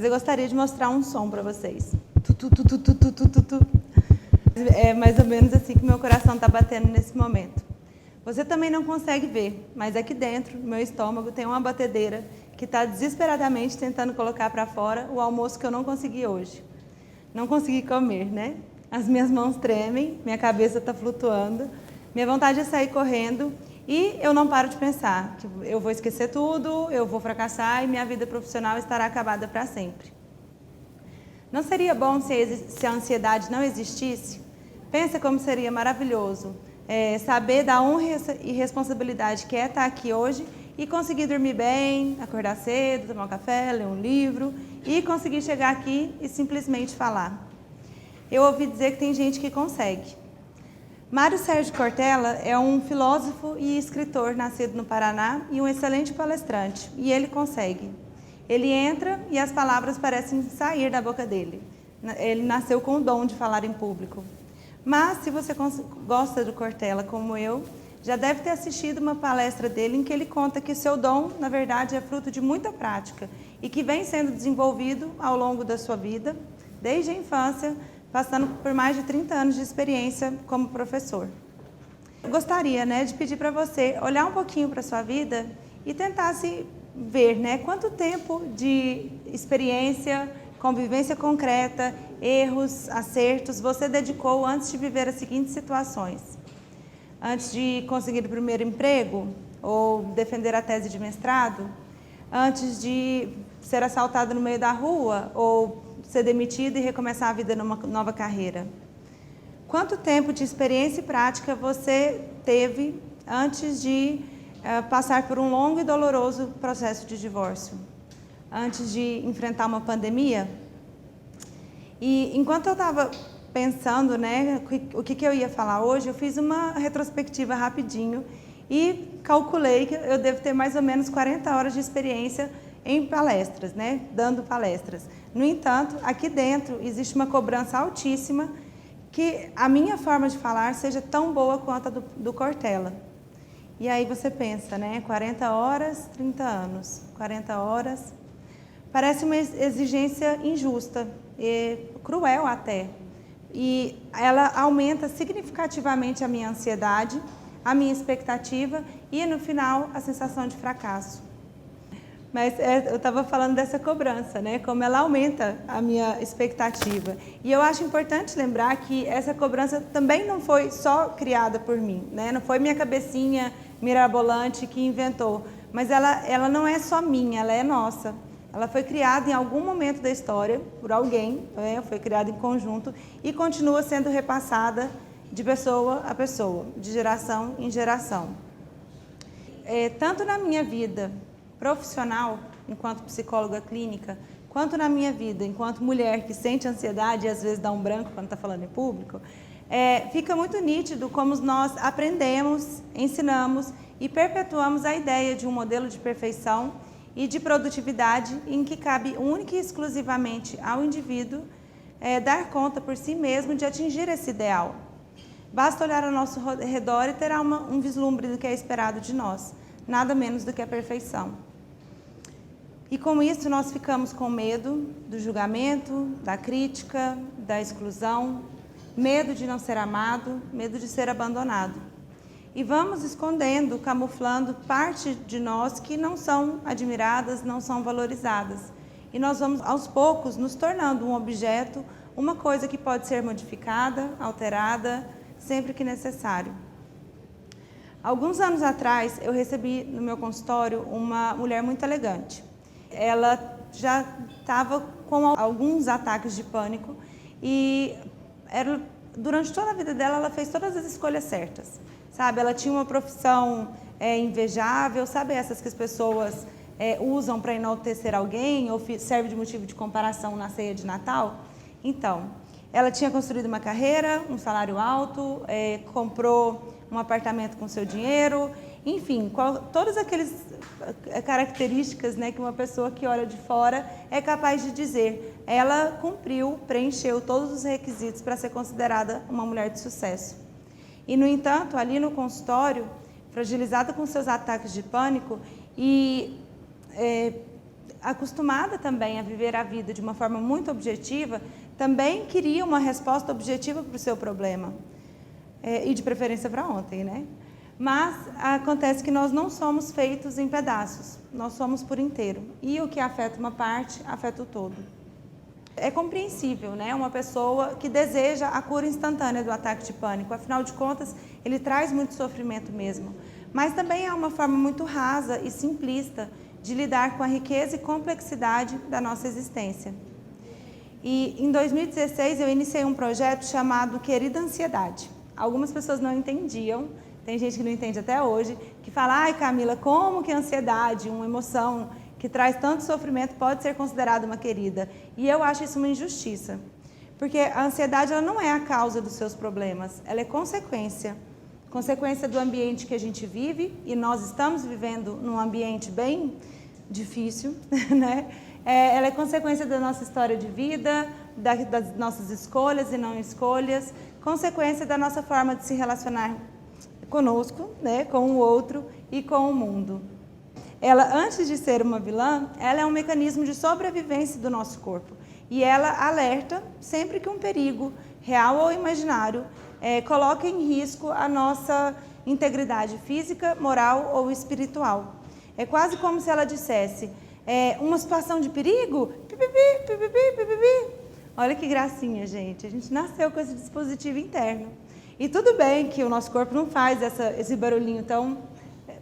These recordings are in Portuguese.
Eu gostaria de mostrar um som para vocês. Tu, tu, tu, tu, tu, tu, tu, tu, tu. É mais ou menos assim que meu coração está batendo nesse momento. Você também não consegue ver, mas aqui dentro, no meu estômago, tem uma batedeira que está desesperadamente tentando colocar para fora o almoço que eu não consegui hoje. Não consegui comer, né? As minhas mãos tremem, minha cabeça está flutuando, minha vontade é sair correndo e eu não paro de pensar que eu vou esquecer tudo, eu vou fracassar e minha vida profissional estará acabada para sempre. Não seria bom se a ansiedade não existisse? Pensa como seria maravilhoso saber da honra e responsabilidade que é estar aqui hoje e conseguir dormir bem, acordar cedo, tomar um café, ler um livro e conseguir chegar aqui e simplesmente falar. Eu ouvi dizer que tem gente que consegue. Mário Sérgio Cortella é um filósofo e escritor nascido no Paraná e um excelente palestrante, e ele consegue. Ele entra e as palavras parecem sair da boca dele. Ele nasceu com o dom de falar em público. Mas, se você gosta do Cortella como eu, já deve ter assistido uma palestra dele em que ele conta que seu dom, na verdade, é fruto de muita prática e que vem sendo desenvolvido ao longo da sua vida, desde a infância, passando por mais de 30 anos de experiência como professor. Eu gostaria, de pedir para você olhar um pouquinho para a sua vida e tentar se ver, quanto tempo de experiência, convivência concreta, erros, acertos você dedicou antes de viver as seguintes situações. Antes de conseguir o primeiro emprego, ou defender a tese de mestrado, antes de ser assaltado no meio da rua, ou ser demitido e recomeçar a vida numa nova carreira. Quanto tempo de experiência e prática você teve antes de passar por um longo e doloroso processo de divórcio? Antes de enfrentar uma pandemia? E enquanto eu estava pensando, o que eu ia falar hoje, eu fiz uma retrospectiva rapidinho e calculei que eu devo ter mais ou menos 40 horas de experiência em palestras, dando palestras. No entanto, aqui dentro existe uma cobrança altíssima que a minha forma de falar seja tão boa quanto a do Cortella. E aí você pensa, 40 horas, 30 anos, 40 horas. Parece uma exigência injusta e cruel até. E ela aumenta significativamente a minha ansiedade, a minha expectativa e, no final, a sensação de fracasso. Mas eu estava falando dessa cobrança, como ela aumenta a minha expectativa. E eu acho importante lembrar que essa cobrança também não foi só criada por mim, não foi minha cabecinha mirabolante que inventou, mas ela não é só minha, ela é nossa. Ela foi criada em algum momento da história por alguém, foi criada em conjunto e continua sendo repassada de pessoa a pessoa, de geração em geração. Tanto na minha vida profissional, enquanto psicóloga clínica, quanto na minha vida, enquanto mulher que sente ansiedade e às vezes dá um branco quando está falando em público, fica muito nítido como nós aprendemos, ensinamos e perpetuamos a ideia de um modelo de perfeição e de produtividade em que cabe única e exclusivamente ao indivíduo dar conta por si mesmo de atingir esse ideal. Basta olhar ao nosso redor e terá um vislumbre do que é esperado de nós, nada menos do que a perfeição. E com isso nós ficamos com medo do julgamento, da crítica, da exclusão, medo de não ser amado, medo de ser abandonado. E vamos escondendo, camuflando parte de nós que não são admiradas, não são valorizadas. E nós vamos, aos poucos, nos tornando um objeto, uma coisa que pode ser modificada, alterada, sempre que necessário. Alguns anos atrás, eu recebi no meu consultório uma mulher muito elegante. Ela já estava com alguns ataques de pânico e durante toda a vida dela, ela fez todas as escolhas certas. Sabe, ela tinha uma profissão invejável, sabe essas que as pessoas usam para enaltecer alguém ou serve de motivo de comparação na ceia de Natal? Então, ela tinha construído uma carreira, um salário alto, comprou um apartamento com seu dinheiro, enfim, todas aquelas características que uma pessoa que olha de fora é capaz de dizer. Ela cumpriu, preencheu todos os requisitos para ser considerada uma mulher de sucesso. E, no entanto, ali no consultório, fragilizada com seus ataques de pânico e acostumada também a viver a vida de uma forma muito objetiva, também queria uma resposta objetiva para o seu problema. E de preferência para ontem, né? Mas acontece que nós não somos feitos em pedaços, nós somos por inteiro. E o que afeta uma parte, afeta o todo. É compreensível, né? Uma pessoa que deseja a cura instantânea do ataque de pânico. Afinal de contas, ele traz muito sofrimento mesmo. Mas também é uma forma muito rasa e simplista de lidar com a riqueza e complexidade da nossa existência. E em 2016 eu iniciei um projeto chamado Querida Ansiedade. Algumas pessoas não entendiam, tem gente que não entende até hoje, que fala: ai Camila, como que a ansiedade, uma emoção que traz tanto sofrimento, pode ser considerada uma querida? E eu acho isso uma injustiça, porque a ansiedade ela não é a causa dos seus problemas, ela é consequência do ambiente que a gente vive, e nós estamos vivendo num ambiente bem difícil, né? Ela é consequência da nossa história de vida, das nossas escolhas e não escolhas, consequência da nossa forma de se relacionar conosco, né, com o outro e com o mundo. Ela, antes de ser uma vilã, ela é um mecanismo de sobrevivência do nosso corpo. E ela alerta sempre que um perigo, real ou imaginário, coloca em risco a nossa integridade física, moral ou espiritual. É quase como se ela dissesse: uma situação de perigo? Pipipi, pipipi, pipipi. Olha que gracinha, gente. A gente nasceu com esse dispositivo interno. E tudo bem que o nosso corpo não faz esse barulhinho tão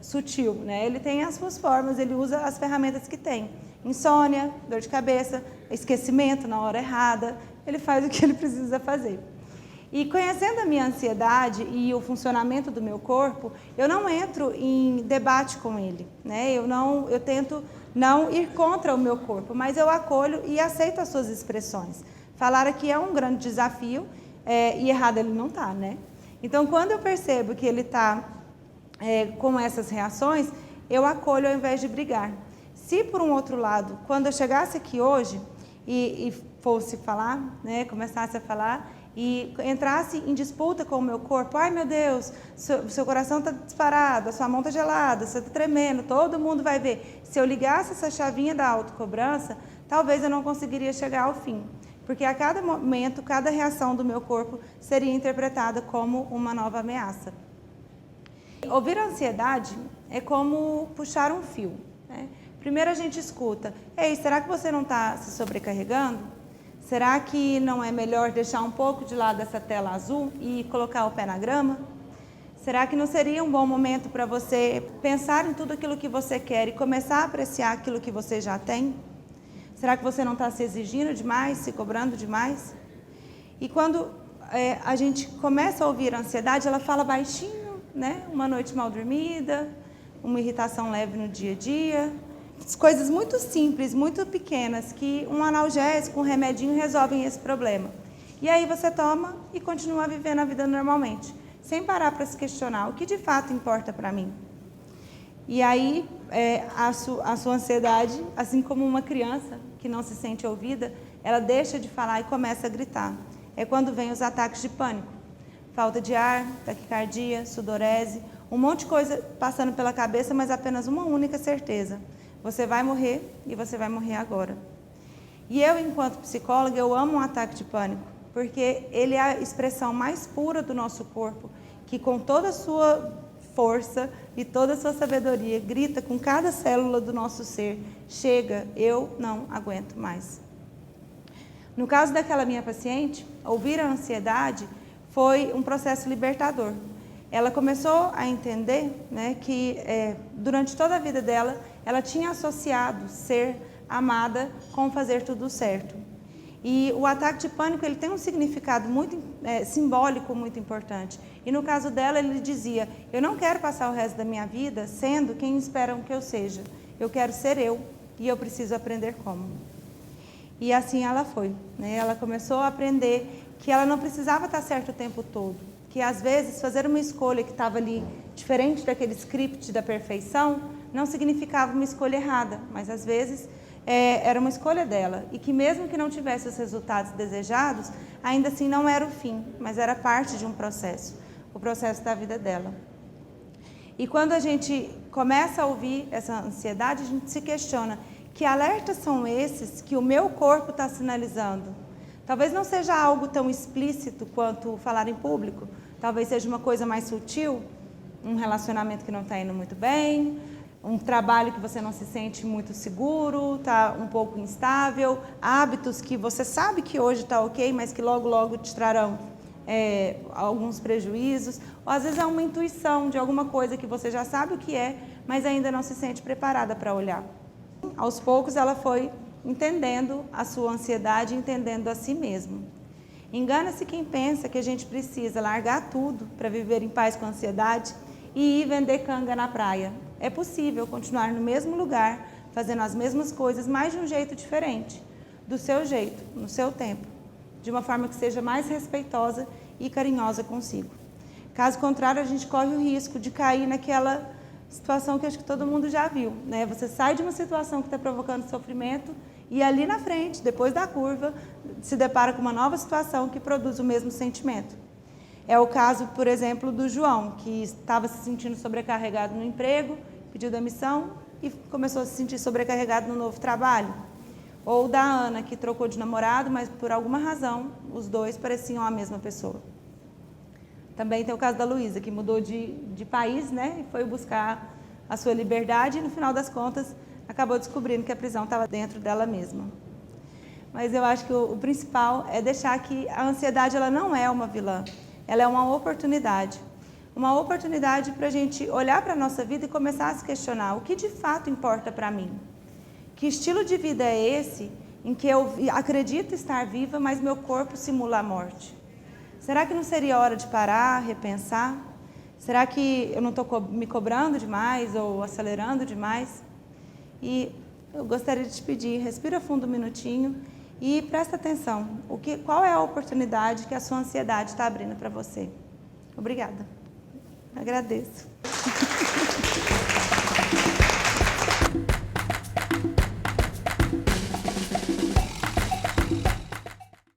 sutil, né? Ele tem as suas formas, ele usa as ferramentas que tem. Insônia, dor de cabeça, esquecimento na hora errada, ele faz o que ele precisa fazer. E conhecendo a minha ansiedade e o funcionamento do meu corpo, eu não entro em debate com ele, né? Eu tento não ir contra o meu corpo, mas eu acolho e aceito as suas expressões. Falar aqui é um grande desafio, e errado ele não está, né? Então, quando eu percebo que ele está com essas reações, eu acolho ao invés de brigar. Se, por um outro lado, quando eu chegasse aqui hoje e fosse falar, né, começasse a falar e entrasse em disputa com o meu corpo: ai meu Deus, seu coração está disparado, a sua mão está gelada, você está tremendo, todo mundo vai ver. Se eu ligasse essa chavinha da autocobrança, talvez eu não conseguiria chegar ao fim. Porque a cada momento, cada reação do meu corpo seria interpretada como uma nova ameaça. Ouvir a ansiedade é como puxar um fio, né? Primeiro a gente escuta: ei, será que você não está se sobrecarregando? Será que não é melhor deixar um pouco de lado essa tela azul e colocar o pé na grama? Será que não seria um bom momento para você pensar em tudo aquilo que você quer e começar a apreciar aquilo que você já tem? Será que você não está se exigindo demais, se cobrando demais? E quando a gente começa a ouvir a ansiedade, ela fala baixinho, né? Uma noite mal dormida, uma irritação leve no dia a dia, coisas muito simples, muito pequenas, que um analgésico, um remedinho resolvem esse problema. E aí você toma e continua vivendo a vida normalmente, sem parar para se questionar: o que de fato importa para mim? E aí a sua ansiedade, assim como uma criança que não se sente ouvida, ela deixa de falar e começa a gritar. É quando vem os ataques de pânico. Falta de ar, taquicardia, sudorese, um monte de coisa passando pela cabeça, mas apenas uma única certeza: você vai morrer e você vai morrer agora. E eu, enquanto psicóloga, eu amo um ataque de pânico, porque ele é a expressão mais pura do nosso corpo, que com toda a sua força e toda a sua sabedoria grita com cada célula do nosso ser: chega, eu não aguento mais. No caso daquela minha paciente, ouvir a ansiedade foi um processo libertador. Ela começou a entender, né, que durante toda a vida dela, ela tinha associado ser amada com fazer tudo certo. E o ataque de pânico, ele tem um significado muito simbólico, muito importante. E no caso dela, ele dizia: eu não quero passar o resto da minha vida sendo quem esperam que eu seja. Eu quero ser eu e eu preciso aprender como. E assim ela foi, né? Ela começou a aprender que ela não precisava estar certa o tempo todo. Que às vezes fazer uma escolha que estava ali diferente daquele script da perfeição não significava uma escolha errada, mas às vezes era uma escolha dela, e que mesmo que não tivesse os resultados desejados, ainda assim não era o fim, mas era parte de um processo, o processo da vida dela. E quando a gente começa a ouvir essa ansiedade, a gente se questiona: Que alertas são esses que o meu corpo está sinalizando? Talvez não seja algo tão explícito quanto falar em público, talvez seja uma coisa mais sutil, um relacionamento que não está indo muito bem, um trabalho que você não se sente muito seguro, está um pouco instável, hábitos que você sabe que hoje está ok, mas que logo, logo te trarão alguns prejuízos, ou às vezes é uma intuição de alguma coisa que você já sabe o que é, mas ainda não se sente preparada para olhar. Aos poucos ela foi entendendo a sua ansiedade, entendendo a si mesma. Engana-se quem pensa que a gente precisa largar tudo para viver em paz com a ansiedade e ir vender canga na praia. É possível continuar no mesmo lugar, fazendo as mesmas coisas, mas de um jeito diferente, do seu jeito, no seu tempo, de uma forma que seja mais respeitosa e carinhosa consigo. Caso contrário, a gente corre o risco de cair naquela situação que acho que todo mundo já viu, né? Você sai de uma situação que está provocando sofrimento e ali na frente, depois da curva, se depara com uma nova situação que produz o mesmo sentimento. É o caso, por exemplo, do João, que estava se sentindo sobrecarregado no emprego, pediu demissão e começou a se sentir sobrecarregado no novo trabalho. Ou da Ana, que trocou de namorado, mas por alguma razão os dois pareciam a mesma pessoa. Também tem o caso da Luísa, que mudou de país, né, e foi buscar a sua liberdade e, no final das contas, acabou descobrindo que a prisão estava dentro dela mesma. Mas eu acho que o principal é deixar que a ansiedade ela não é uma vilã, ela é uma oportunidade. Uma oportunidade para a gente olhar para a nossa vida e começar a se questionar o que de fato importa para mim. Que estilo de vida é esse em que eu acredito estar viva, mas meu corpo simula a morte? Será que não seria hora de parar, repensar? Será que eu não estou me cobrando demais ou acelerando demais? E eu gostaria de te pedir, respira fundo um minutinho e presta atenção. Qual é a oportunidade que a sua ansiedade está abrindo para você? Obrigada. Agradeço.